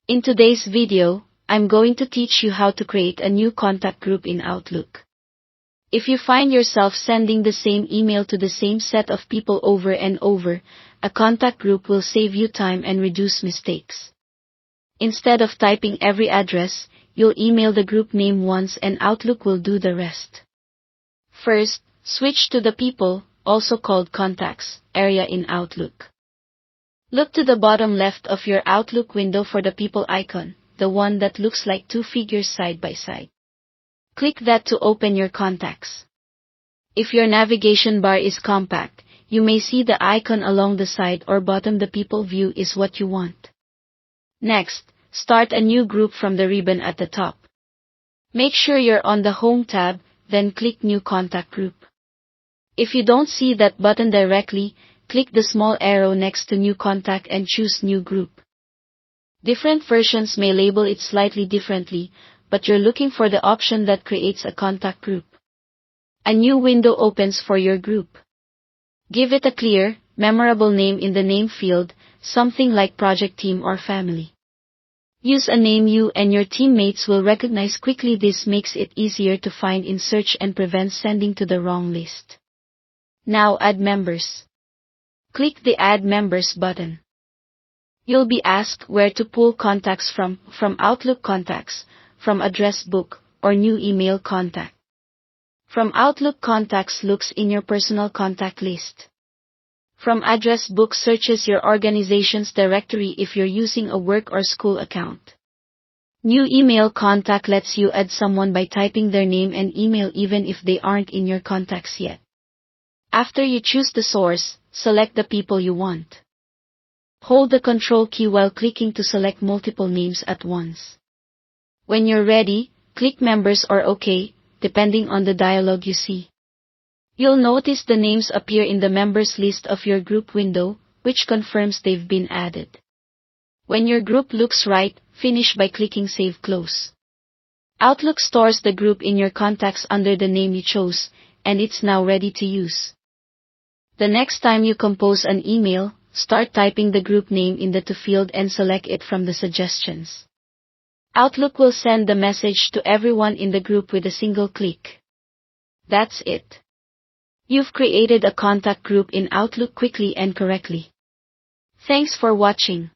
In today's video, I'm going to teach you how to create a new contact group in Outlook. If you find yourself sending the same email to the same set of people over and over, a contact group will save you time and reduce mistakes. Instead of typing every address, you'll email the group name once and Outlook will do the rest. First, switch to the People, also called Contacts, area in Outlook. Look to the bottom left of your Outlook window for the People icon, the one that looks like two figures side by side. Click that to open your contacts. If your navigation bar is compact, you may see the icon along the side or bottom. The People view is what you want. Next, start a new group from the ribbon at the top. Make sure you're on the Home tab, then click New Contact Group. If you don't see that button directly, click the small arrow next to New Contact and choose New Group. Different versions may label it slightly differently, but you're looking for the option that creates a contact group. A new window opens for your group. Give it a clear, memorable name in the name field, something like Project Team or Family. Use a name you and your teammates will recognize quickly. This makes it easier to find in search and prevents sending to the wrong list. Now add members. Click the Add Members button. You'll be asked where to pull contacts from Outlook Contacts, from Address Book, or New Email Contact. From Outlook Contacts looks in your personal contact list. From Address Book searches your organization's directory if you're using a work or school account. New Email Contact lets you add someone by typing their name and email even if they aren't in your contacts yet. After you choose the source, select the people you want. Hold the Control key while clicking to select multiple names at once. When you're ready, click Members or OK, depending on the dialog you see. You'll notice the names appear in the members list of your group window, which confirms they've been added. When your group looks right, finish by clicking Save Close. Outlook stores the group in your contacts under the name you chose, and it's now ready to use. The next time you compose an email, start typing the group name in the To field and select it from the suggestions. Outlook will send the message to everyone in the group with a single click. That's it. You've created a contact group in Outlook quickly and correctly. Thanks for watching.